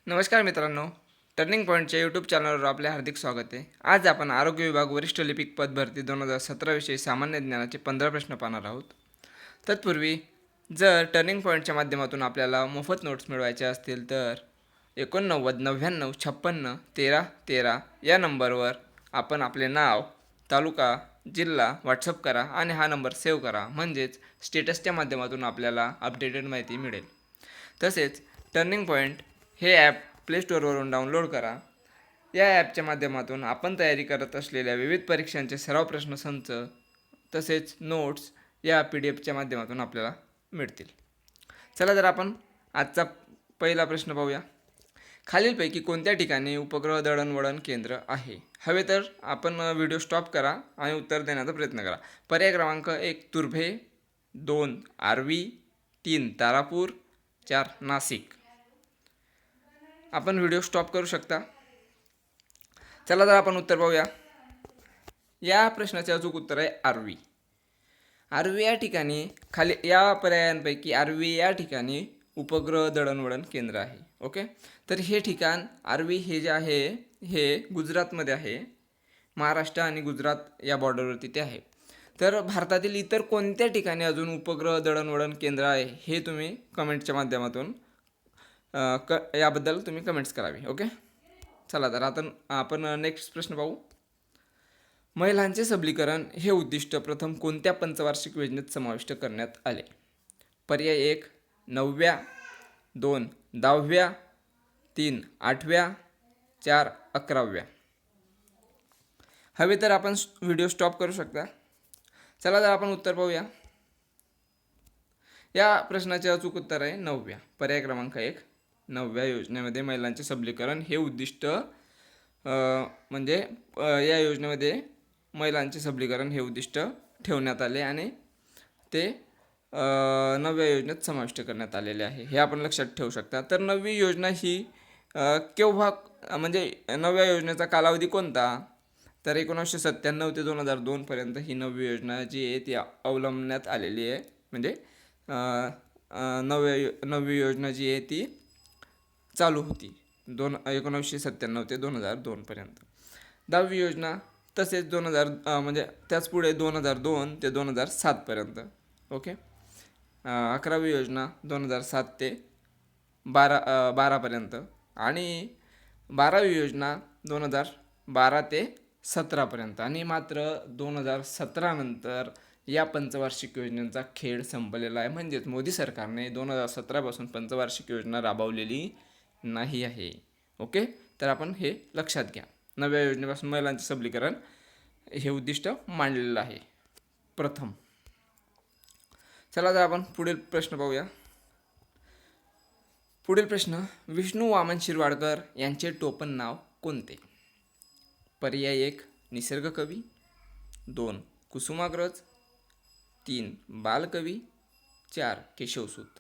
नमस्कार मित्रांनो, टर्निंग पॉईंटच्या यूट्यूब चॅनलवर आपले हार्दिक स्वागत आहे. आज आपण आरोग्य विभाग वरिष्ठ लिपिक पद भरती 2017 विषयी सामान्य ज्ञानाचे 15 प्रश्न पाहणार आहोत. तत्पूर्वी जर टर्निंग पॉईंटच्या माध्यमातून आपल्याला मोफत नोट्स मिळवायच्या असतील तर 89 99 56 13 13 या नंबरवर आपण आपले नाव, तालुका, जिल्हा व्हॉट्सअप करा आणि हा नंबर सेव्ह करा. म्हणजेच स्टेटसच्या माध्यमातून आपल्याला अपडेटेड माहिती मिळेल. तसेच टर्निंग पॉईंट हे ॲप प्ले स्टोअरवरून डाउनलोड करा. या ॲपच्या माध्यमातून आपण तयारी करत असलेल्या विविध परीक्षांचे सराव प्रश्नसंच तसेच नोट्स या PDF च्या माध्यमातून आपल्याला मिळतील. चला तर आपण आजचा पहिला प्रश्न पाहूया. खालीलपैकी कोणत्या ठिकाणी उपग्रह दळणवळण केंद्र आहे? हवे तर आपण व्हिडिओ स्टॉप करा आणि उत्तर देण्याचा प्रयत्न करा. पर्याय क्रमांक 1 तुर्भे, 2 आर्वी, 3 तारापूर, 4 नाशिक. आपण व्हिडिओ स्टॉप करू शकता. चला तर आपण उत्तर पाहूया. या प्रश्नाचे अचूक उत्तर आहे आर्वी. आर्वी या ठिकाणी खाली या पर्यायांपैकी आर्वी या ठिकाणी उपग्रह दळणवळण केंद्र आहे. ओके, तर हे ठिकाण आर्वी हे जे आहे हे गुजरातमध्ये आहे. महाराष्ट्र आणि गुजरात या बॉर्डरवरती ते आहे. तर भारतातील इतर कोणत्या ठिकाणी अजून उपग्रह दळणवळण केंद्र आहे हे तुम्ही कमेंटच्या माध्यमातून याबद्दल तुम्ही कमेंट्स करावी. ओके, चला तर आता आपण नेक्स्ट प्रश्न पाहू. महिलांचे सबलीकरण हे उद्दिष्ट प्रथम कोणत्या पंचवार्षिक योजनेत समाविष्ट करण्यात आले? पर्याय 1 9व्या, 2 10व्या, 3 8व्या, 4 11व्या. हवे तर आपण व्हिडिओ स्टॉप करू शकता. चला तर आपण उत्तर पाहूया. या प्रश्नाचे अचूक उत्तर आहे 9व्या. पर्याय क्रमांक 1 9व्या योजनेमध्ये महिलांचे सबलीकरण हे उद्दिष्ट म्हणजे या योजनेमध्ये महिलांचे सबलीकरण हे उद्दिष्ट ठेवण्यात आले आणि ते 9व्या योजनेत समाविष्ट करण्यात आलेले आहे. हे आपण लक्षात ठेवू शकता. तर 9वी योजना ही केव्हा म्हणजे 9व्या योजनेचा कालावधी कोणता? तर 1997 ते 2002 पर्यंत ही 9वी योजना जी आहे ती अवलंबण्यात आलेली आहे. म्हणजे 9वी योजना जी आहे ती चालू होती 1997 ते 2002 पर्यंत. 10वी योजना तसेच 2000 म्हणजे त्याच पुढे 2002 ते 2007 पर्यंत. ओके, 11वी योजना 2007 ते 12 पर्यंत आणि 12वी योजना 2012 ते 17 पर्यंत. आणि मात्र 2017 नंतर या पंचवार्षिक योजनेचा खेळ संपलेला आहे. म्हणजेच मोदी सरकारने 2017 पासून पंचवार्षिक योजना राबवलेली नाही आहे. ओके, तर आपण हे लक्षात घ्या. 9व्या योजनेपासून महिलांचे सबलीकरण हे उद्दिष्ट मांडलेलं आहे प्रथम. चला तर आपण पुढील प्रश्न पाहूया. पुढील प्रश्न विष्णू वामन शिरवाडकर यांचे टोपण नाव कोणते? पर्याय 1 निसर्गकवी, 2 कुसुमाग्रज, 3 बालकवी, 4 केशवसूत.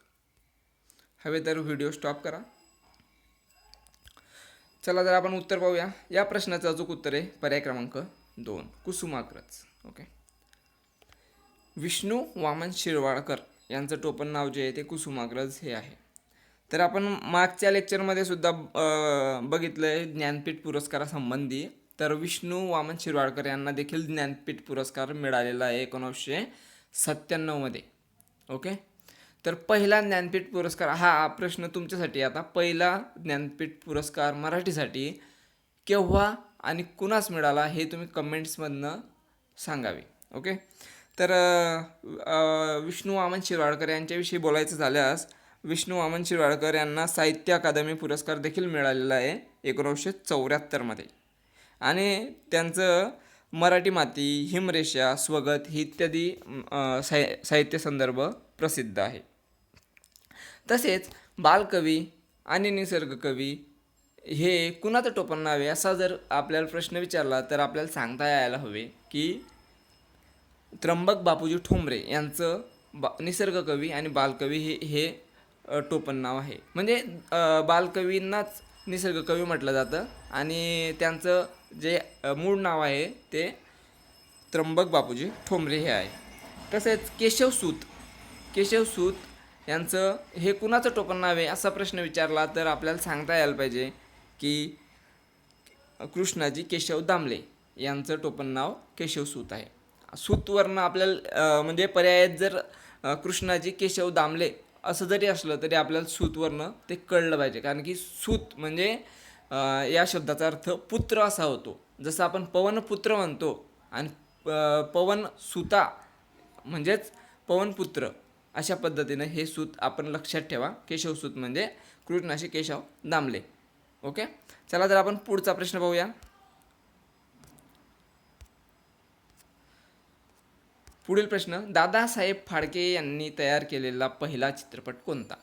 हवे तर व्हिडिओ स्टॉप करा. चला तर आपण उत्तर पाहूया. या प्रश्नाचं अचूक उत्तर आहे पर्याय क्रमांक 2 कुसुमाग्रज. ओके, विष्णू वामन शिरवाडकर यांचं टोपण नाव जे आहे ते कुसुमाग्रज हे आहे. तर आपण मागच्या लेक्चरमध्ये सुद्धा बघितलं आहे ज्ञानपीठ पुरस्कारासंबंधी. तर विष्णू वामन शिरवाडकर यांना देखील ज्ञानपीठ पुरस्कार मिळालेला आहे 1997 मध्ये. ओके, तर पहिला ज्ञानपीठ पुरस्कार हा प्रश्न तुमच्यासाठी आता पहिला ज्ञानपीठ पुरस्कार मराठीसाठी केव्हा आणि कुणास मिळाला हे तुम्ही कमेंट्समधनं सांगावे. ओके, तर विष्णू वामन शिरवाडकर यांच्याविषयी बोलायचं झाल्यास विष्णू वामन शिरवाडकर यांना साहित्य अकादमी पुरस्कार देखील मिळालेला आहे 1974 मध्ये. आणि त्यांचं मराठी माती, हिमरेषा, स्वगत ही इत्यादी साहित्य संदर्भ प्रसिद्ध आहे. तसेच बालकवी आणि निसर्गकवी हे कुणाचं टोपण नाव आहे असा जर आपल्याला प्रश्न विचारला तर आपल्याला सांगता यायला हवे की त्र्यंबक बापूजी ठोंबरे यांचं निसर्गकवी आणि बालकवी हे टोपण नाव आहे. म्हणजे बालकवींनाच निसर्गकवी म्हटलं जातं आणि त्यांचं जे मूळ नाव आहे ते त्र्यंबक बापूजी ठोंबरे हे आहे. तसेच केशवसूत यांचं हे कुणाचं टोपण नाव आहे असा प्रश्न विचारला तर आपल्याला सांगता यायला पाहिजे की कृष्णाजी केशव दामले यांचं टोपण नाव केशवसूत आहे. सूतवरनं आपल्याला म्हणजे पर्यायात जर कृष्णाजी केशव दामले असं जरी असलं तरी आपल्याला सूतवरनं ते कळलं पाहिजे, कारण की सूत म्हणजे या शब्दाचा अर्थ पुत्र असा होतो. जसं आपण पवनपुत्र म्हणतो आणि पवन सुता म्हणजेच पवनपुत्र, अशा पद्धतीनं हे सूत आपण लक्षात ठेवा. केशवसूत म्हणजे कृष्णाजी केशव दामले. ओके, चला तर आपण पुढचा प्रश्न पाहूया. पुढील प्रश्न, दादासाहेब फाळके यांनी तयार केलेला पहिला चित्रपट कोणता?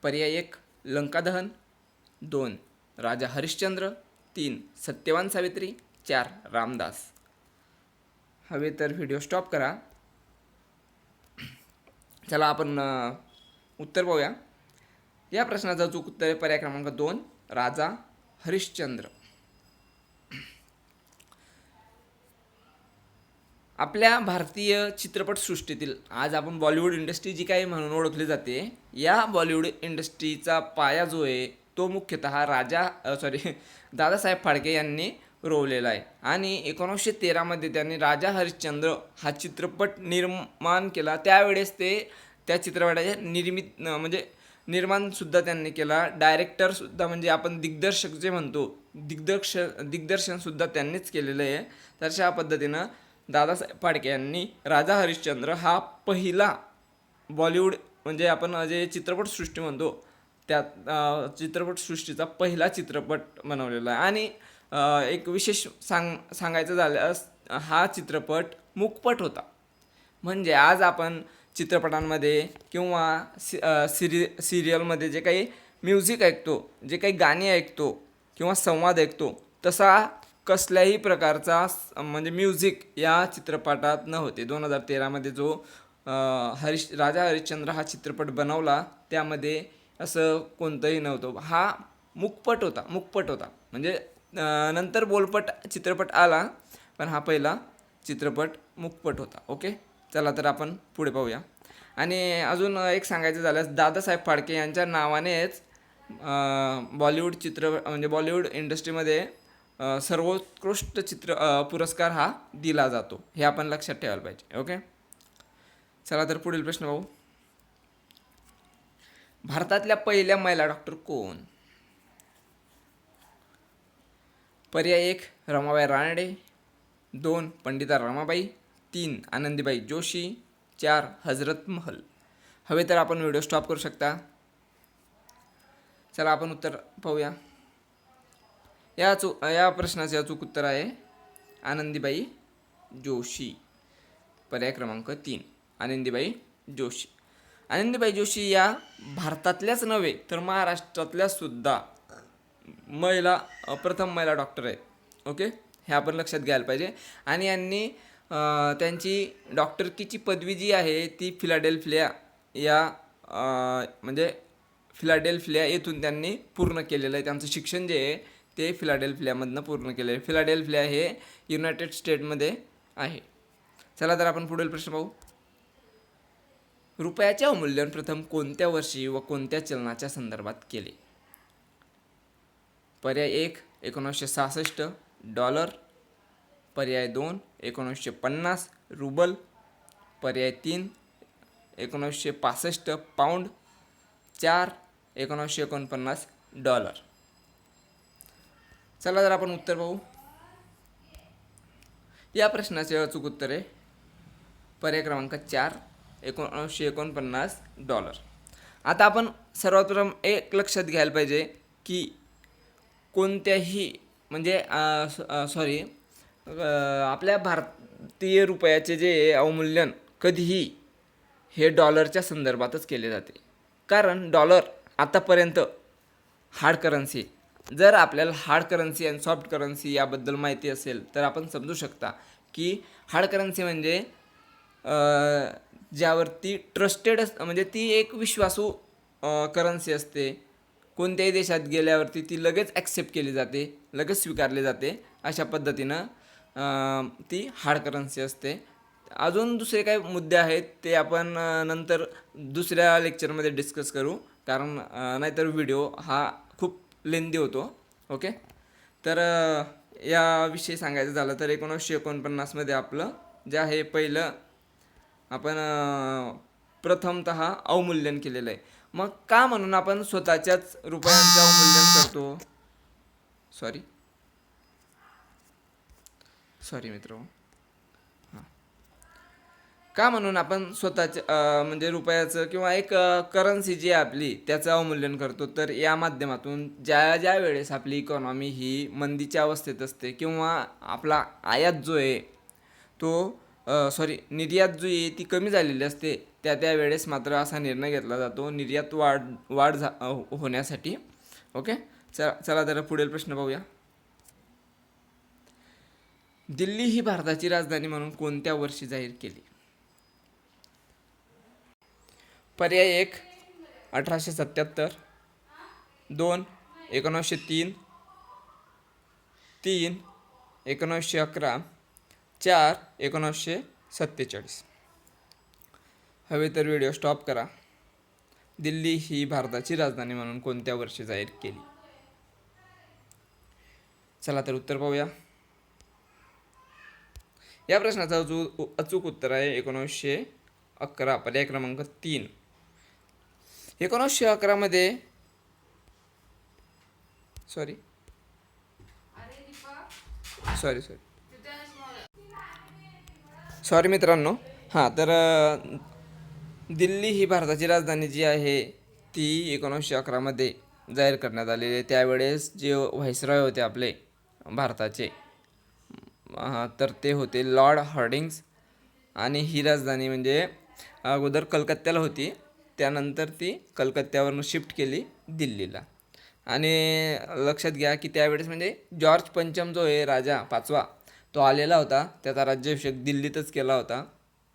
पर्याय 1 लंकादहन, 2 राजा हरिश्चंद्र, 3 सत्यवान सावित्री, 4 रामदास. हवे तर व्हिडिओ स्टॉप करा. चला आपण उत्तर पाहूया. या प्रश्नाचा चूक उत्तर आहे पर्याय क्रमांक 2 राजा हरिश्चंद्र. आपल्या भारतीय चित्रपटसृष्टीतील आज आपण बॉलिवूड इंडस्ट्री जी काही म्हणून ओळखली जाते, या बॉलिवूड इंडस्ट्रीचा पाया जो आहे तो मुख्यतः दादासाहेब फाळके यांनी रोवलेला आहे. आणि 1913मध्ये त्यांनी राजा हरिश्चंद्र हा चित्रपट निर्माण केला. त्यावेळेस ते त्या चित्रपटाचे निर्माणसुद्धा त्यांनी केला. डायरेक्टरसुद्धा म्हणजे आपण दिग्दर्शक जे म्हणतो दिग्दर्शनसुद्धा त्यांनीच केलेलं आहे. तर अशा पद्धतीनं दादासाहेब फाळके यांनी राजा हरिश्चंद्र हा पहिला बॉलिवूड म्हणजे आपण जे चित्रपटसृष्टी म्हणतो त्या चित्रपटसृष्टीचा पहिला चित्रपट बनवलेला आहे. आणि एक विशेष सांगायचं झाल्यास हा चित्रपट मूकपट होता. म्हणजे आज आपण चित्रपटांमध्ये किंवा सिरियलमध्ये जे काही म्युझिक ऐकतो, जे काही गाणी ऐकतो किंवा संवाद ऐकतो, तसा कसल्याही प्रकारचा म्हणजे म्युझिक या चित्रपटात न होते. 2013मध्ये जो राजा हरिश्चंद्र हा चित्रपट बनवला त्यामध्ये असं कोणतंही नव्हतं. हा मूकपट होता म्हणजे नंतर बोलपट चित्रपट आला, पण हा पहिला चित्रपट मूकपट होता. ओके, चला तर आपण पुढे पाहूया. आणि अजून एक सांगायचं झाल्यास दादासाहेब फाळके यांच्या नावानेच बॉलिवूड इंडस्ट्रीमध्ये सर्वोत्कृष्ट पुरस्कार हा दिला जातो. हे आपण लक्षात ठेवायला पाहिजे. ओके, चला तर पुढील प्रश्न पाहू. भारतातल्या पहिल्या महिला डॉक्टर कोण? पर्याय 1 रमाबाई रानडे, 2 पंडिता रमाबाई, 3 आनंदीबाई जोशी, 4 हजरत महल. हवे तर आपण व्हिडिओ स्टॉप करू शकता. चला आपण उत्तर पाहूया. या प्रश्नाचे अचूक उत्तर आहे आनंदीबाई जोशी. पर्याय क्रमांक 3 आनंदीबाई जोशी. आनंदीबाई जोशी या भारतातल्याच नव्हे तर महाराष्ट्रातल्या सुद्धा प्रथम महिला डॉक्टर आहेत. ओके, हे आपण लक्षात घ्यायला पाहिजे. आणि यांनी त्यांची डॉक्टरकीची पदवी जी आहे ती फिलाडेल्फिया येथून त्यांनी पूर्ण केलेलं आहे. त्यांचं शिक्षण जे आहे ते फिलाडेल्फियामधनं पूर्ण केलं आहे. फिलाडेल्फिया हे युनायटेड स्टेटमध्ये आहे. चला तर आपण पुढील प्रश्न पाहू. रुपयाचे अवमूल्यन प्रथम कोणत्या वर्षी व कोणत्या चलनाच्या संदर्भात केले? पर्याय 1 1966 डॉलर, पर्याय 2 1950 रुबल, पर्याय 3 1965 पाऊंड, 4 1949 डॉलर. चला तर आपण उत्तर पाहू. या प्रश्नाचे अचूक उत्तर आहे पर्याय क्रमांक 4 1949 डॉलर. आता आपण सर्वात प्रथम एक लक्षात घ्यायला पाहिजे की कोणत्याही म्हणजे आपल्या भारतीय रुपयाचे जे अवमूल्यन कधीही हे डॉलरच्या संदर्भातच केले जाते. कारण डॉलर आतापर्यंत हार्ड करन्सी. जर आपल्याला हार्ड करन्सी आणि सॉफ्ट करन्सी याबद्दल माहिती असेल तर आपण समजू शकता की हार्ड करन्सी म्हणजे ज्यावरती ट्रस्टेड म्हणजे ती एक विश्वासू करन्सी असते. कोणत्याही देशात गेल्यावरती ती लगेच ॲक्सेप्ट केली जाते, लगेच स्वीकारली जाते. अशा पद्धतीनं ती हार्ड करन्सी असते. अजून दुसरे काही मुद्दे आहेत ते आपण नंतर दुसऱ्या लेक्चरमध्ये डिस्कस करू, कारण नाहीतर व्हिडिओ हा खूप लेंदी होतो. ओके. तर याविषयी सांगायचं झालं तर 1949मध्ये आपलं जे आहे पहिलं आपण प्रथमतः अवमूल्यन केलेलं आहे. मग का म्हणून आपण स्वतःच्याच रुपयांचं अवमूल्यन करतो? सॉरी मित्र. का म्हणून आपण स्वतःच्या म्हणजे रुपयाचं किंवा एक करन्सी जी आहे आपली त्याचं अवमूल्यन करतो? तर या माध्यमातून ज्या वेळेस आपली इकॉनॉमी ही मंदीच्या अवस्थेत असते किंवा आपला आयात जो आहे तो निर्यात जो आहे ती कमी झालेली असते, त्यावेळेस मात्र असा निर्णय घेतला जातो निर्यात वाढ होण्यासाठी. ओके. चला तर पुढील प्रश्न पाहूया. दिल्ली ही भारताची राजधानी म्हणून कोणत्या वर्षी जाहीर केली? पर्याय 1 1877, 2 1903, 3 1911, 4 1947. हवे तर व्हिडिओ स्टॉप करा. दिल्ली ही भारताची राजधानी म्हणून कोणत्या वर्षी जाहीर केली? चला तर उत्तर पाहूया. या प्रश्नाचं अचूक उत्तर आहे 1911, पर्याय क्रमांक 3. 1911 मध्ये सॉरी मित्रांनो. तर दिल्ली ही भारताची राजधानी जी आहे ती 1911 मध्ये जाहीर करण्यात आलेली आहे. त्यावेळेस जे व्हाईसरॉय होते आपले भारताचे तर ते होते लॉर्ड हार्डिंग्स. आणि ही राजधानी म्हणजे अगोदर कलकत्त्याला होती, त्यानंतर ती कलकत्त्यावरून शिफ्ट केली दिल्लीला. आणि लक्षात घ्या की त्यावेळेस म्हणजे जॉर्ज पंचम जो आहे राजा 5वा तो आलेला होता, त्याचा राज्याभिषेक दिल्लीतच केला होता,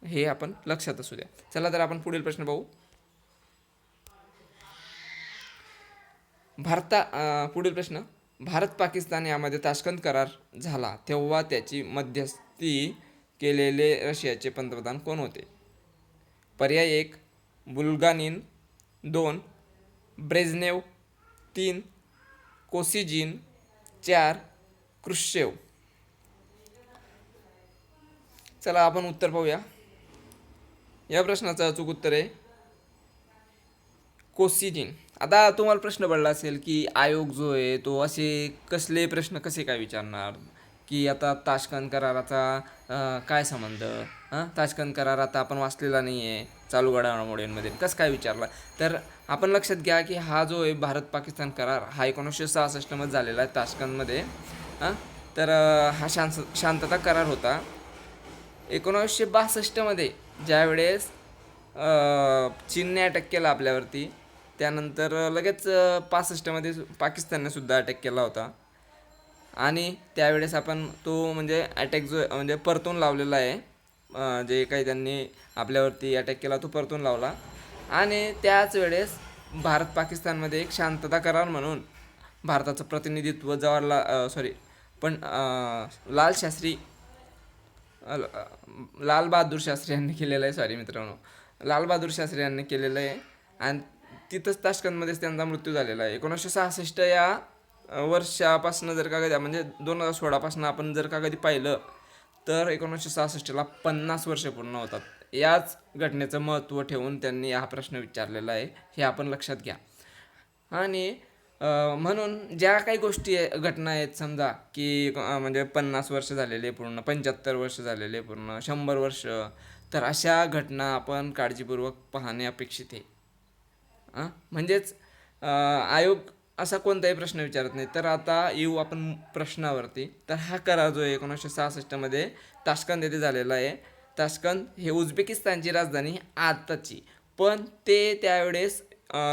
हे आपण लक्षात असू द्या. चला तर आपण पुढील प्रश्न पाहू. पुढील प्रश्न. भारत पाकिस्तान यामध्ये ताश्कंद करार झाला तेव्हा त्याची मध्यस्थी केलेले रशियाचे पंतप्रधान कोण होते? पर्याय 1 बुल्गानिन, 2 ब्रेझनेव, 3 कोसिजिन, 4 क्रुश्चेव. चला आपण उत्तर पाहूया. या प्रश्नाचं अचूक उत्तर आहे कोसिजिन. आता तुम्हाला प्रश्न पडला असेल की आयोग जो आहे तो असे कसले प्रश्न कसे काय विचारणार, की आता ताश्कंद कराराचा काय संबंध? ताश्कंद करार आता आपण वाचलेला नाही आहे चालू घडामोडींमध्ये, कसं काय विचारला? तर आपण लक्षात घ्या की हा जो आहे भारत पाकिस्तान करार हा 1966 मध्ये झालेला आहे ताश्कंदमध्ये. तर हा शांतता करार होता. 1962 मध्ये ज्यावेळेस चीनने अटॅक केला आपल्यावरती, त्यानंतर लगेच 65 मध्ये पाकिस्तानने सुद्धा अटॅक केला होता. आणि त्यावेळेस आपण तो म्हणजे अटॅक जो म्हणजे परतून लावलेला आहे, जे काही त्यांनी आपल्यावरती अटॅक केला तो परतून लावला. आणि त्याच वेळेस भारत पाकिस्तानमध्ये एक शांतता करार म्हणून भारताचं प्रतिनिधित्व लाल बहादूर शास्त्री यांनी केलेलं आहे. लाल बहादूर शास्त्री यांनी केलेलं आहे. आणि तिथंच ताश्कंदमध्येच त्यांचा मृत्यू झालेला आहे. 1966 या वर्षापासून जर का कधी म्हणजे 2016 पासून आपण जर का कधी पाहिलं तर 1966ला 50 वर्ष पूर्ण होतात. याच घटनेचं महत्त्व ठेवून त्यांनी हा प्रश्न विचारलेला आहे, हे आपण लक्षात घ्या. आणि म्हणून ज्या काही गोष्टी घटना आहेत, समजा की म्हणजे 50 वर्ष झालेले पूर्ण, 75 वर्ष झालेले पूर्ण, 100 वर्ष, तर अशा घटना आपण काळजीपूर्वक पाहणे अपेक्षित आहे. म्हणजेच आयोग असा कोणताही प्रश्न विचारत नाही. तर आता येऊ आपण प्रश्नावरती. तर हा करार जो आहे 1966 मध्ये ताश्कंद येथे झालेला आहे. ताश्कंद हे उझबेकिस्तानची राजधानी आताची, पण ते त्यावेळेस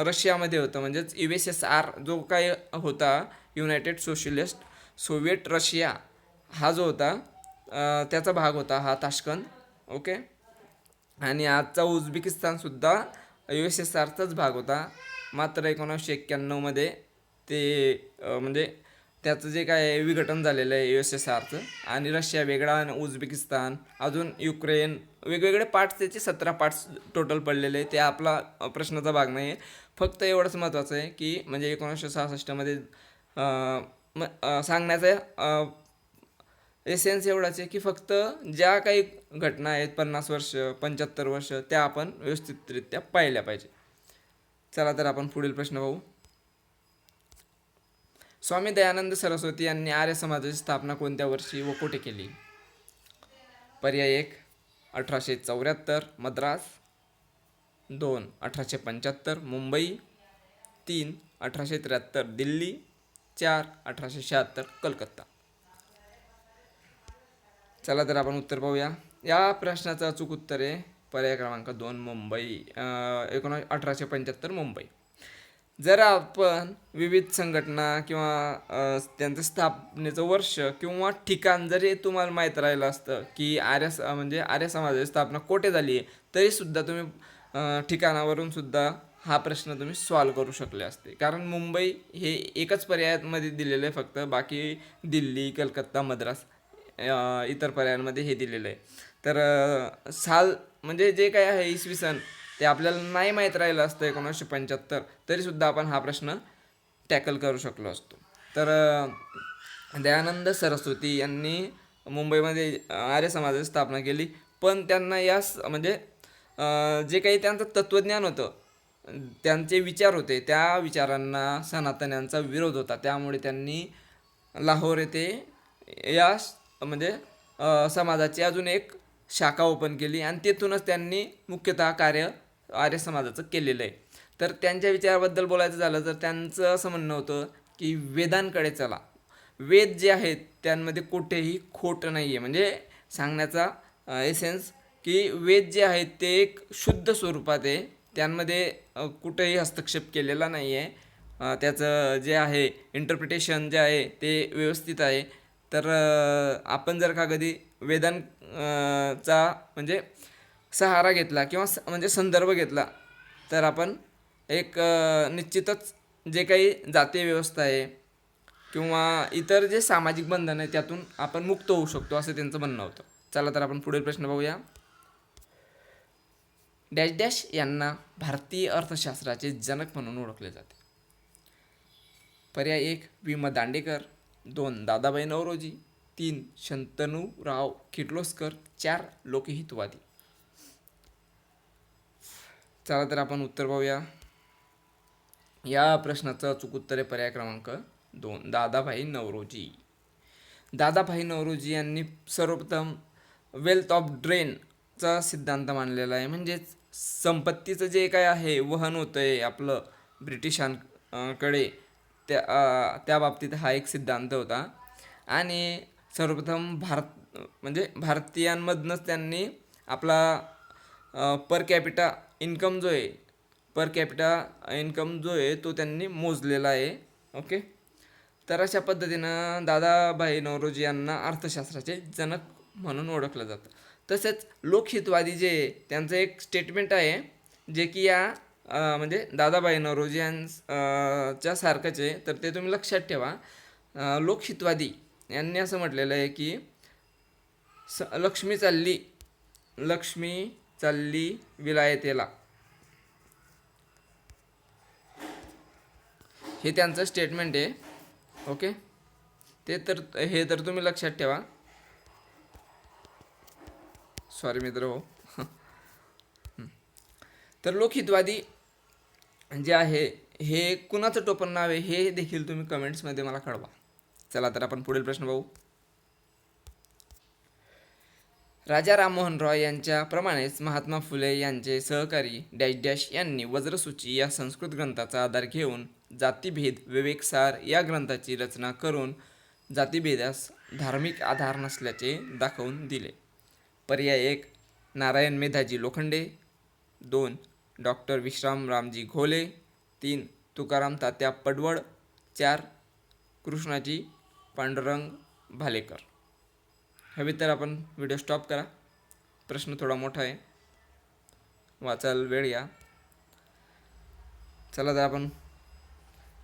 रशियामध्ये होतं. म्हणजेच USSR जो काय होता, युनायटेड सोव्हिएट रशिया हा जो होता त्याचा भाग होता हा ताश्कंद. ओके. आणि आजचा उझबेकिस्तानसुद्धा USSRचाच भाग होता. मात्र 1991 मध्ये ते म्हणजे त्याचं जे काय आहे विघटन झालेलं आहे USSRचं, आणि रशिया वेगळा, आणि उझबेकिस्तान, अजून युक्रेन, वेगवेगळे पार्ट्स, त्याचे 17 पार्ट्स टोटल पडलेले आहे. ते आपला प्रश्नाचा भाग नाही आहे. फक्त एवढंच महत्त्वाचं आहे की म्हणजे 1966मध्ये सांगण्याचं एसेन्स एवढाच आहे की फक्त ज्या काही घटना आहेत 50 वर्ष 75 वर्ष त्या आपण व्यवस्थितरित्या पाहिल्या पाहिजे. चला तर आपण पुढील प्रश्न पाहू. स्वामी दयानंद सरस्वती यांनी आर्य समाजाची स्थापना कोणत्या वर्षी व कुठे केली? पर्याय 1 1874 मद्रास, 2 1875 मुंबई, 3 1873 दिल्ली, 4 1876 कलकत्ता. चला तर आपण उत्तर पाहूया. या प्रश्नाचं अचूक उत्तर आहे पर्याय क्रमांक 2 मुंबई, 1875 मुंबई. जर आपण विविध संघटना किंवा त्यांचं स्थापनेचं वर्ष किंवा ठिकाण जरी तुम्हाला माहीत राहिलं असतं की म्हणजे आर्य समाजाची स्थापना कोठे झाली आहे, तरीसुद्धा तुम्ही ठिकाणावरून सुद्धा हा प्रश्न तुम्ही सॉल्व करू शकले असते. कारण मुंबई हे एकच पर्यायामध्ये दिलेलं आहे फक्त, बाकी दिल्ली, कलकत्ता, मद्रास इतर पर्यायांमध्ये हे दिलेलं आहे. तर साल म्हणजे जे काय आहे इसवी सन ते आपल्याला नाही माहीत राहिलं असतं 1975, तरीसुद्धा आपण हा प्रश्न टॅकल करू शकलो असतो. तर दयानंद सरस्वती यांनी मुंबईमध्ये आर्य समाजाची स्थापना केली, पण त्यांना म्हणजे जे काही त्यांचं तत्त्वज्ञान होतं, त्यांचे विचार होते, त्या विचारांना सनातन्यांचा विरोध होता. त्यामुळे त्यांनी लाहोर येथे या म्हणजे समाजाची अजून एक शाखा ओपन केली, आणि तेथूनच त्यांनी मुख्यतः कार्य आर्य समाजाचं केलेलं आहे. तर त्यांच्या विचाराबद्दल बोलायचं झालं तर त्यांचं असं म्हणणं होतं की वेदांकडे चला. वेद जे आहेत त्यांमध्ये कुठेही खोट नाही आहे. म्हणजे सांगण्याचा एसेन्स की वेद जे आहेत ते एक शुद्ध स्वरूपात आहे, त्यांमध्ये कुठेही हस्तक्षेप केलेला नाही आहे. त्याचं जे आहे इंटरप्रिटेशन जे आहे ते व्यवस्थित आहे. तर आपण जर का कधी वेदांचा म्हणजे सहारा घेतला किंवा म्हणजे संदर्भ घेतला, तर आपण एक निश्चितच जे काही जातीय व्यवस्था आहे किंवा इतर जे सामाजिक बंधन आहे त्यातून आपण मुक्त होऊ शकतो, असं त्यांचं म्हणणं होतं. चला तर आपण पुढील प्रश्न पाहूया. डॅश डॅश यांना भारतीय अर्थशास्त्राचे जनक म्हणून ओळखले जाते. पर्याय 1 वि म दांडेकर, 2 दादाभाई नौरोजी, 3 शंतनूराव किर्लोस्कर, 4 लोकहितवादी. चला तर आपण उत्तर पाहूया. या प्रश्नाचं अचूक उत्तर आहे पर्याय क्रमांक 2 दादाभाई नौरोजी. दादाभाई नौरोजी यांनी सर्वप्रथम वेल्थ ऑफ ड्रेनचा सिद्धांत मांडलेला आहे. म्हणजेच संपत्तीचं जे काय आहे वहन होतं आहे आपलं ब्रिटिशांकडे, त्या बाबतीत हा एक सिद्धांत होता. आणि सर्वप्रथम म्हणजे भारतीयांमधनंच त्यांनी आपला पर कॅपिटा इन्कम जो आहे तो त्यांनी मोजलेला आहे. ओके. तर अशा पद्धतीनं दादाभाई नौरोजी यांना अर्थशास्त्राचे जनक म्हणून ओळखलं जातं. तसेच लोकहितवादी जे त्यांचं एक स्टेटमेंट आहे जे की या म्हणजे दादाभाई नौरोजी यांच्या सारखंच आहे, तर ते तुम्ही लक्षात ठेवा. लोकहितवादी यांनी असं म्हटलेलं आहे की लक्ष्मी चालली विलायतेला, हे त्यांचं स्टेटमेंट आहे. ओके. हे तर तुम्ही लक्षात ठेवा. सॉरी मित्र हो. तर लोकहितवादी जे आहे हे कुणाचं टोपण नाव आहे हे देखील तुम्ही कमेंट्समध्ये मला कळवा. चला तर आपण पुढील प्रश्न पाहू. राजा राममोहन रॉय यांच्या प्रमाणेच महात्मा फुले यांचे सहकारी डॅश डॅश यांनी वज्रसूची या संस्कृत ग्रंथाचा आधार घेऊन जातीभेद विवेकसार या ग्रंथाची रचना करून जातीभेदास धार्मिक आधार नसल्याचे दाखवून दिले. पर्याय 1 नारायण मेधाजी लोखंडे, 2 डॉक्टर विश्रामरामजी घोले, 3 तुकाराम तात्या पडवळ, 4 कृष्णाजी पांडुरंग भालेकर. हवे तर आपण व्हिडिओ स्टॉप करा. प्रश्न थोडा मोठा आहे, वाचायला वेळ घ्या. चला तर आपण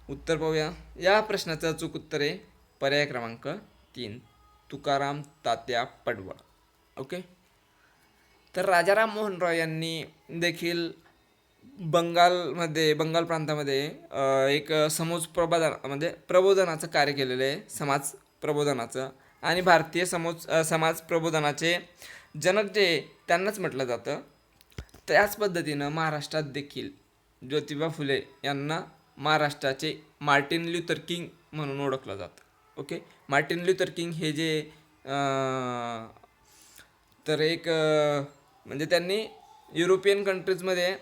उत्तर पाहूया. या प्रश्नाचं अचूक उत्तर आहे पर्याय क्रमांक 3 तुकाराम तात्या पडवळ. ओके. तर राजाराम मोहन रॉय यांनी देखील बंगाल प्रांतामध्ये एक प्रबोधनाचं कार्य केलेलं आहे, समाज प्रबोधनाचं. आणि भारतीय समाज प्रबोधनाचे जनक जे त्यांनाच म्हटलं जातं. त्याच पद्धतीनं महाराष्ट्रात देखील ज्योतिबा फुले यांना महाराष्ट्राचे मार्टिन ल्यूथर किंग म्हणून ओळखलं जातं. ओके. मार्टिन ल्यूथर किंग हे जे तर एक म्हणजे त्यांनी युरोपियन कंट्रीजमध्ये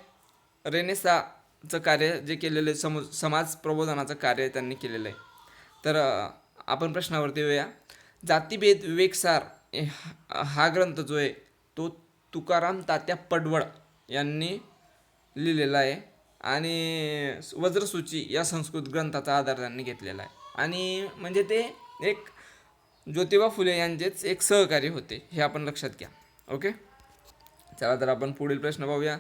रेनेसाचं कार्य जे केलेलं आहे, समाज प्रबोधनाचं कार्य त्यांनी केलेलं आहे. तर आपण प्रश्नावरती येऊया. जातीभेद विवेकसार हा ग्रंथ जो आहे तो तुकाराम तात्या पडवळ यांनी लिहिलेला आहे आणि वज्रसूची या संस्कृत ग्रंथाचा आधार त्यांनी घेतलेला आहे. आणि म्हणजे ते एक ज्योतिबा फुले यांचेच एक सहकारी होते, हे आपण लक्षात घ्या. ओके. चला तर आपण पुढील प्रश्न पाहूया.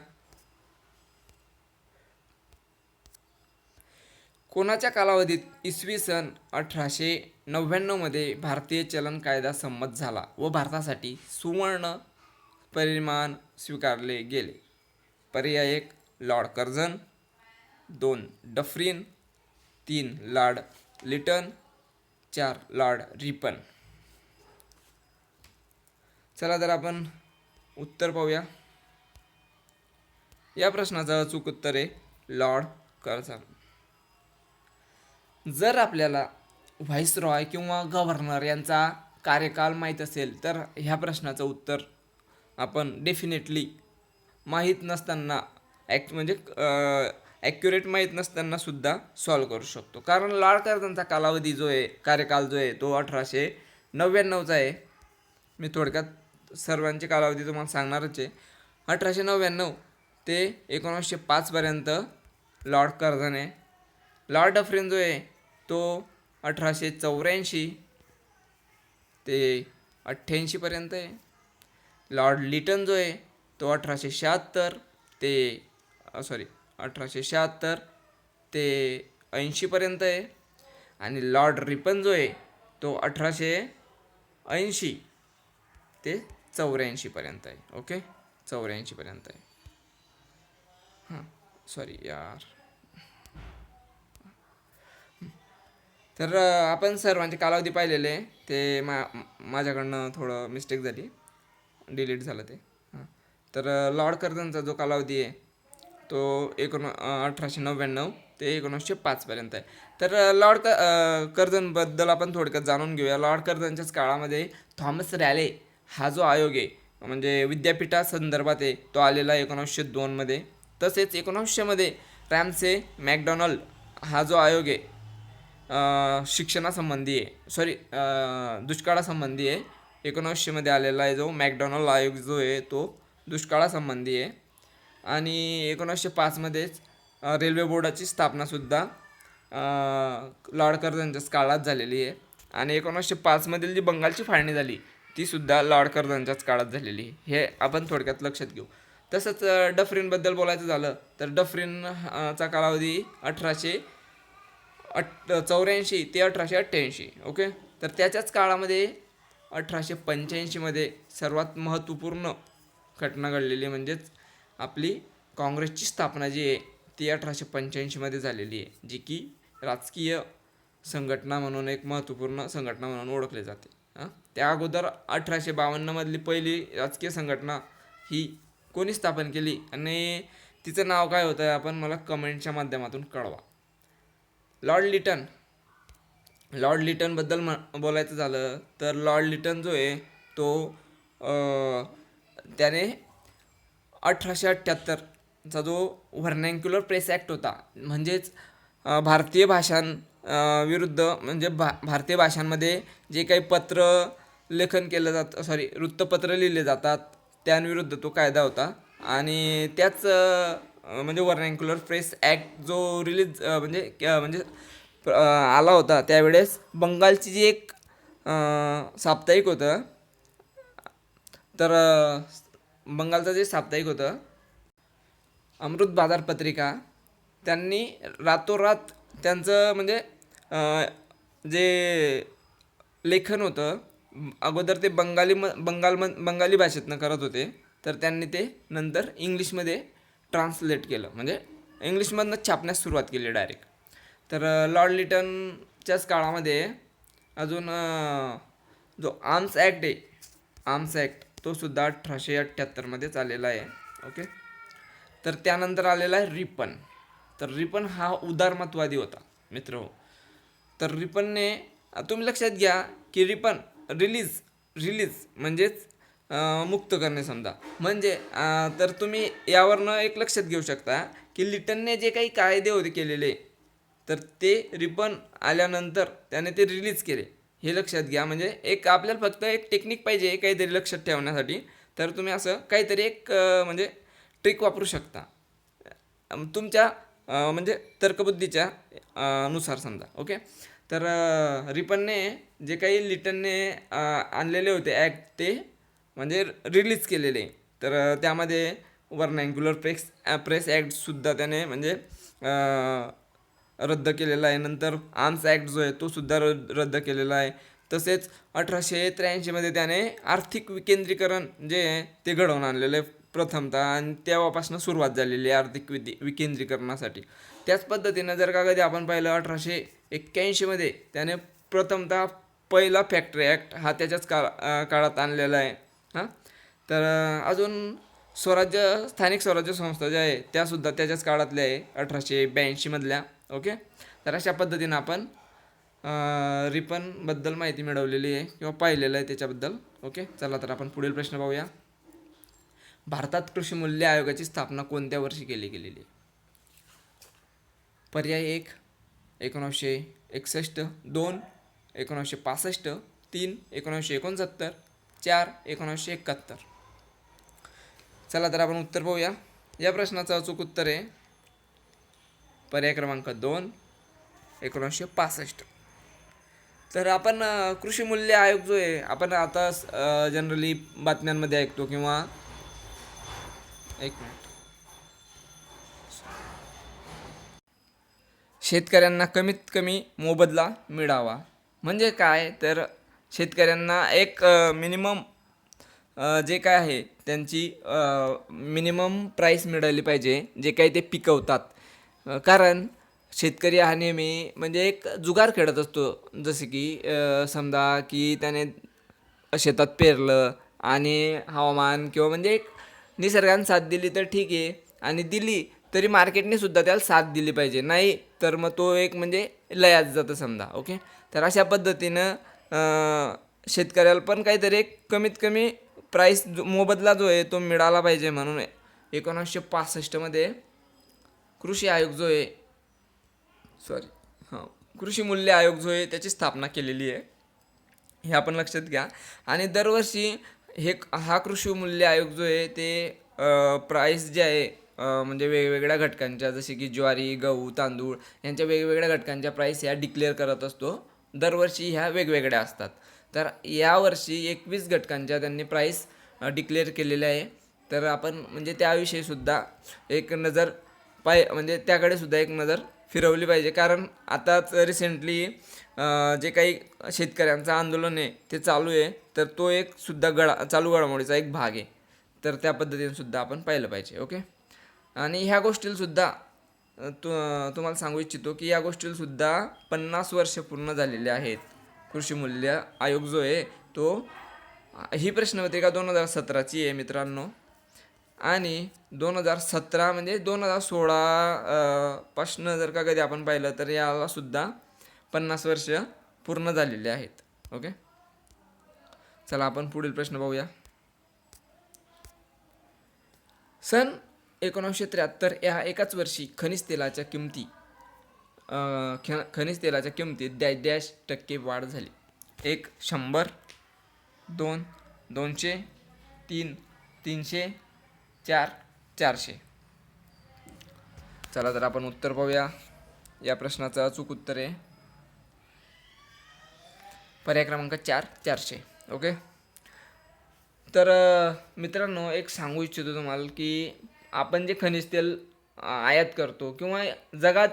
कोणाच्या कालावधीत इसवी सन 1899 मध्ये भारतीय चलन कायदा संमत झाला व भारतासाठी सुवर्ण परिमाण स्वीकारले गेले? पर्याय 1 Lord Curzon, 2 Dufferin, 3 Lord Lytton, 4 Lord Ripon. चला तर आपण उत्तर पाहूया. या प्रश्नाचं अचूक उत्तर आहे लॉर्ड कर्झन. जर आपल्याला व्हाईसरॉय किंवा गव्हर्नर यांचा कार्यकाल माहीत असेल तर ह्या प्रश्नाचं उत्तर आपण डेफिनेटली माहीत नसताना म्हणजे ॲक्युरेट माहीत नसताना सुद्धा सॉल्व करू शकतो. कारण लॉर्ड कर्झनचा कालावधी जो आहे, कार्यकाल जो आहे तो 1899चा आहे. मी थोडक्यात सर्वांची कालावधी तुम्हाला सांगणारच आहे. 1899 ते 1905 पर्यंत लॉर्ड कर्झन आहे. लॉर्ड डफरीन जो आहे तो 1884 ते 88 पर्यंत आहे. लॉर्ड लिटन जो आहे तो 1876 ते 80 पर्यंत आहे. आणि लॉर्ड रिपन जो आहे तो 1880 ते 84 पर्यंत आहे. ओके. 84 पर्यंत आहे. तर आपण सर्वांचे कालावधी पाहिलेले आहे. ते माझ्याकडनं थोडं मिस्टेक झाली, डिलीट झालं ते. तर लॉर्ड कर्झनचा जो कालावधी आहे तो 1899 ते 1905 पर्यंत आहे. तर लॉर्ड कर्झनबद्दल आपण थोडक्यात जाणून घेऊया. लॉर्ड कर्झनच्याच काळामध्ये थॉमस रॅले हा जो आयोग आहे म्हणजे विद्यापीठासंदर्भात आहे तो आलेला 1902 मध्ये. तसेच 1900 मध्ये रॅम्से मॅकडॉनल्ड हा जो आयोग आहे शिक्षणासंबंधी आहे, दुष्काळासंबंधी आहे. 1900 मध्ये आलेला आहे जो मॅकडॉनल्ड आयोग जो आहे तो दुष्काळासंबंधी आहे. आणि 1905 मध्येच रेल्वे बोर्डाची स्थापनासुद्धा लॉर्ड कर्झनच्याच काळात झालेली आहे. आणि 1905 मधील जी बंगालची फाळणी झाली ती सुद्धा लॉर्ड कर्झनच्याच काळात झालेली आहे, हे आपण थोडक्यात लक्षात घेऊ. तसंच डफरीनबद्दल बोलायचं झालं तर डफरीनचा कालावधी 1884 ते 1888. ओके. तर त्याच्याच काळामध्ये 1885 मध्ये सर्वात महत्त्वपूर्ण घटना घडलेली म्हणजेच आपली काँग्रेसची स्थापना जी आहे ती 1885 मध्ये झालेली आहे, जी की राजकीय संघटना म्हणून एक महत्त्वपूर्ण संघटना म्हणून ओळखली जाते. त्या अगोदर 1852 मधली पहिली राजकीय संघटना ही कोणी स्थापन केली आणि तिचं नाव काय होतं आपण मला कमेंटच्या माध्यमातून कळवा. लॉर्ड लिटनबद्दल बोलायचं झालं तर लॉर्ड लिटन जो आहे तो त्याने 1878चा जो व्हर्नॅक्युलर प्रेस ॲक्ट होता म्हणजेच भारतीय भाषांविरुद्ध म्हणजे भारतीय भाषांमध्ये जे काही लेखन केलं जातं वृत्तपत्र लिहिले जातात त्यांविरुद्ध तो कायदा होता. आणि त्याच म्हणजे व्हर्नॅक्युलर प्रेस ॲक्ट जो रिलीज म्हणजे आला होता त्यावेळेस बंगालची जी एक साप्ताहिक होतं तर बंगालचं जे साप्ताहिक होतं अमृत बाजार पत्रिका त्यांनी रातोरात त्यांचं म्हणजे जे लेखन होतं अगोदर ते बंगाली भाषेतनं करत होते, तर त्यांनी ते नंतर इंग्लिशमध्ये ट्रान्सलेट केलं, म्हणजे इंग्लिशमधनं छापण्यास सुरुवात केली डायरेक्ट. तर लॉर्ड लिटनच्याच काळामध्ये अजून जो आर्म्स ॲक्ट आहे, आर्म्स ॲक्ट तो सुद्धा 1878 आलेला आहे. ओके. तर त्यानंतर आलेला आहे रिपन. तर रिपन हा उदारमतवादी होता मित्र हो. तर रिपनने तुम्ही लक्षात घ्या की रिपन रिलीज रिलीज म्हणजेच मुक्त करणे समजा, म्हणजे तर तुम्ही यावरनं एक लक्षात घेऊ शकता की लिटनने जे काही कायदे होते केलेले, तर ते रिपन आल्यानंतर त्याने ते रिलीज केले, हे लक्षात घ्या. म्हणजे एक आपल्याला फक्त एक टेक्निक पाहिजे काहीतरी लक्षात ठेवण्यासाठी, तर तुम्ही असं काहीतरी एक म्हणजे ट्रिक वापरू शकता तुमच्या म्हणजे तर्कबुद्धीच्या नुसार समजा. ओके. तर रिपनने जे काही लिटनने आणलेले होते ॲक्ट ते म्हणजे रिलीज केलेले. तर त्यामध्ये व्हर्नॅक्युलर प्रेस ॲक्टसुद्धा त्याने म्हणजे रद्द केलेला आहे. नंतर आर्म्स ॲक्ट जो आहे तो सुद्धा रद्द केलेला आहे. तसेच 1883मध्ये त्याने आर्थिक विकेंद्रीकरण जे आहे ते घडवून आणलेलं आहे प्रथमतः, आणि तेव्हापासून सुरुवात झालेली आहे आर्थिक विकेंद्रीकरणासाठी. त्याच पद्धतीनं जर का कधी आपण पाहिलं 1881मध्ये त्याने प्रथमतः पहिला फॅक्टरी ॲक्ट हा त्याच्याच काळात आणलेला आहे. हां. तर अजून स्थानिक स्वराज्य संस्था ज्या आहे त्यासुद्धा त्याच्याच काळातल्या आहे 1882मधल्या. ओके. तर अशा पद्धतीनं आपण रिपनबद्दल माहिती मिळवलेली आहे किंवा पाहिलेलं आहे त्याच्याबद्दल. ओके. चला तर आपण पुढील प्रश्न पाहूया. भारतात कृषी मूल्य आयोगाची स्थापना कोणत्या वर्षी गेलेली आहे? पर्याय 1 1961, 2 1965, 3 1969, 4 1971. चला तर आपण उत्तर पाहूया. या प्रश्नाचं अचूक उत्तर आहे पर्याय क्रमांक 2 1965. तर आपण कृषी मूल्य आयोग जो आहे आपण आता जनरली बातम्यांमध्ये ऐकतो किंवा एक मिनिट, शेतकऱ्यांना कमीत कमी मोबदला मिळावा म्हणजे काय, तर शेतकऱ्यांना एक मिनिमम जे काय आहे त्यांची मिनिमम प्राईस मिळाली पाहिजे जे काही ते पिकवतात. कारण शेतकरी हा नेहमी म्हणजे एक जुगार खेळत असतो. जसे की समजा की त्याने शेतात पेरलं आणि हवामान किंवा म्हणजे एक निसर्गाने साथ दिली तर ठीक आहे, आणि दिली तरी मार्केटने सुद्धा त्याला साथ दिली पाहिजे, नाही तर मग तो एक म्हणजे लयाच जातं समजा. ओके. तर अशा पद्धतीनं शेतकऱ्याला पण काहीतरी एक कमीत कमी प्राईस मोबदला जो आहे तो मिळाला पाहिजे, म्हणून 1965मध्ये कृषी आयोग जो आहे कृषी मूल्य आयोग जो आहे त्याची स्थापना केलेली आहे, हे आपण लक्षात घ्या. आणि दरवर्षी हा कृषी मूल्य आयोग जो आहे ते प्राईस जे आहे म्हणजे वेगवेगळ्या घटकांच्या, जसे की ज्वारी, गहू, तांदूळ यांच्या वेगवेगळ्या घटकांच्या प्राईस ह्या डिक्लेअर करत असतो. दरवर्षी ह्या वेगवेगळ्या असतात. तर यावर्षी 21 घटकांच्या त्यांनी प्राईस डिक्लेअर केलेल्या आहे. तर आपण म्हणजे त्याविषयीसुद्धा एक नजर म्हणजे त्याकडे सुद्धा एक नजर फिरवली पाहिजे. कारण आताच रिसेंटली जे काही शेतकऱ्यांचं आंदोलन आहे ते चालू आहे, तर तो एक सुद्धा चालू घडामोडीचा एक भाग आहे. तर त्या पद्धतीने सुद्धा आपण पाहिलं पाहिजे. ओके. आणि ह्या गोष्टीलासुद्धा तुम्हाला सांगू इच्छितो की या गोष्टीलासुद्धा 50 वर्ष पूर्ण झालेले आहेत. कृषी मूल्य आयोग जो आहे तो, ही प्रश्नपत्रिका 2017ची आहे मित्रांनो, आणि 2017 म्हणजे 2016 पासनं जर का कधी आपण पाहिलं तर यालासुद्धा 50 वर्ष पूर्ण झालेले आहेत. ओके. चला आपण पुढील प्रश्न पाहूया. सन 1973 या एकाच वर्षी खनिज तेलाच्या किमतीत डॅश टक्के वाढ झाली. 1 100, 2 200, 3 300, 4 400. चला तर आपण उत्तर पाहूया. या प्रश्नाचं अचूक उत्तर आहे पर्याय क्रमांक 4 400. ओके. तर मित्रांनो एक सांगू इच्छितो तुम्हाला की आपण जे खनिज तेल आयात करतो किंवा जगात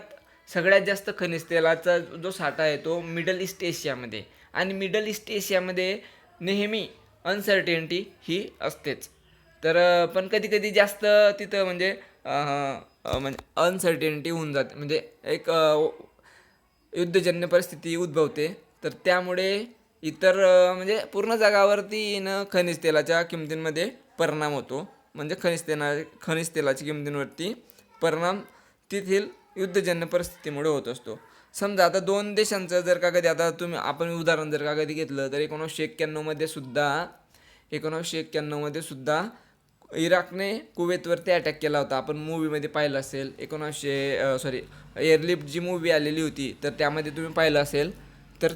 सगळ्यात जास्त खनिज तेलाचा जो साठा आहे तो मिडल ईस्ट एशियामध्ये, आणि मिडल ईस्ट एशियामध्ये नेहमी अनसर्टेनिटी ही असतेच. तर पण कधी कधी जास्त तिथं म्हणजे अनसर्टेनिटी होऊन जाते, म्हणजे एक युद्धजन्य परिस्थिती उद्भवते. तर त्यामुळे इतर म्हणजे पूर्ण जगावरती खनिज तेलाच्या किमतींमध्ये परिणाम होतो. म्हणजे खनिज तेलाच्या किमतींवरती परिणाम तेथील युद्धजन्य परिस्थितीमुळे होत असतो. समजा आता दोन देशांचं जर का कधी, आता आपण उदाहरण जर का कधी घेतलं तर 1991मध्ये सुद्धा इराकने कुवेतवरती अटॅक केला होता. आपण मूवीमध्ये पाहिलं असेल. एअरलिफ्ट जी मूवी आलेली होती तर त्यामध्ये तुम्ही पाहिलं असेल. तर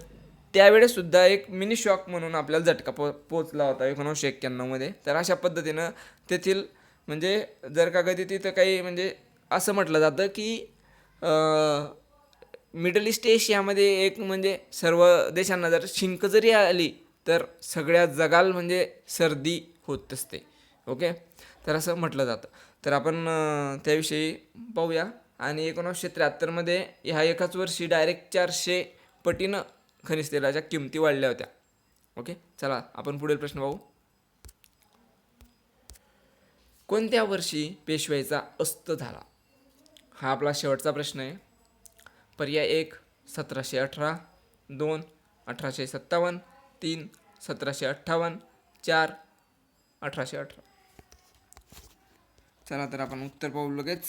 त्यावेळेससुद्धा एक मिनी शॉक म्हणून आपल्याला झटका पोचला होता 1991मध्ये. तर अशा पद्धतीनं तेथील म्हणजे जर का कधी तिथं काही म्हणजे असं म्हटलं जातं की मिडल ईस्ट एशियामध्ये एक म्हणजे सर्व देशांना जर शिंक जरी आली तर सगळ्या जगाला म्हणजे सर्दी होत असते. ओके, तर असं म्हटलं जातं. तर आपण त्याविषयी पाहूया. आणि 1973मध्ये ह्या एकाच वर्षी डायरेक्ट 400 पटीनं खनिज तेलाच्या किमती वाढल्या होत्या. ओके, चला आपण पुढील प्रश्न पाहू. कोणत्या वर्षी पेशवाईचा अस्त झाला? हा आपला शेवटचा प्रश्न आहे. पर्याय 1 1718, 2 1857, 3 1758, 4 1818. चला तर आपण उत्तर पाहू लगेच.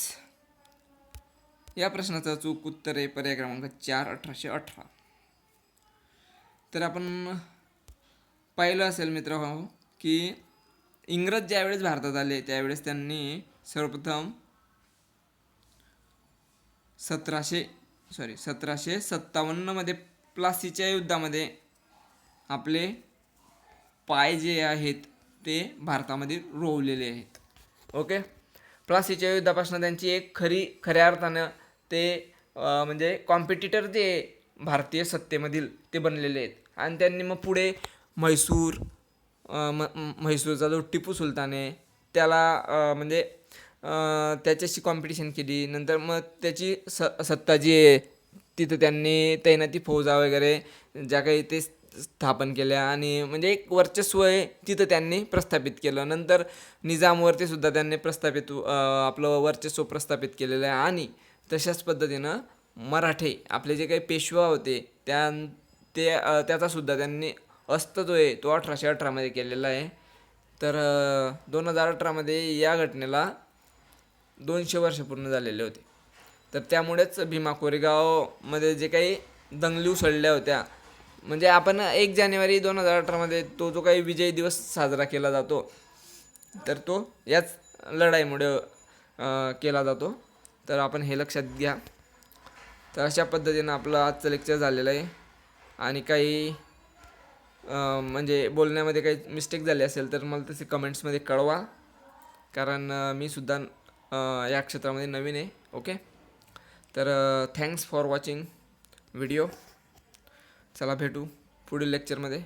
या प्रश्नाचं अचूक उत्तर आहे पर्याय क्रमांक 4 1818. तर आपण पाहिलं असेल मित्रांनो की इंग्रज ज्यावेळेस भारतात आले त्यावेळेस त्यांनी सर्वप्रथम 1757मध्ये प्लासीच्या युद्धामध्ये आपले पाय जे आहेत ते भारतामध्ये रोवलेले आहेत. ओके, प्लासीच्या युद्धापासून त्यांची एक खऱ्या अर्थानं ते म्हणजे कॉम्पिटिटर जे भारतीय सत्तेमधील ते बनलेले आहेत. आणि त्यांनी मग पुढे म्हैसूरचा जो टिपू सुलतान आहे त्याला म्हणजे त्याच्याशी कॉम्पिटिशन केली. नंतर मग त्याची सत्ता जी आहे तिथं त्यांनी तैनाती फौजा वगैरे ज्या काही ते स्थापन केल्या आणि म्हणजे एक वर्चस्व आहे तिथं त्यांनी प्रस्थापित केलं. नंतर निजामवरती सुद्धा त्यांनी आपलं वर्चस्व प्रस्थापित केलेलं आहे. आणि तशाच पद्धतीनं मराठे आपले जे काही पेशवा होते त्याचासुद्धा त्यांनी अस्त जो आहे तो 1818मध्ये केलेला आहे. तर 2018मध्ये या घटनेला 200 वर्ष पूर्ण झालेले होते. तर त्यामुळेच भीमा कोरेगावमध्ये जे काही दंगली उसळल्या होत्या, म्हणजे आपण 1 जानेवारी 2018मध्ये तो जो काही विजय दिवस साजरा केला जातो तर तो याच लढाईमुळे केला जातो. तर आपण हे लक्षात घ्या. तर अशा पद्धतीनं आपलं आजचं लेक्चर झालेलं आहे. आणि काही म्हणजे बोलण्यामध्ये काही मिस्टेक झाली असेल तर मला तसे कमेंट्समध्ये कळवा, कारण मी सुद्धा या क्षेत्रामध्ये नवीन आहे. ओके, तर थँक्स फॉर वॉचिंग व्हिडिओ. चला भेटू पुढील लेक्चरमध्ये.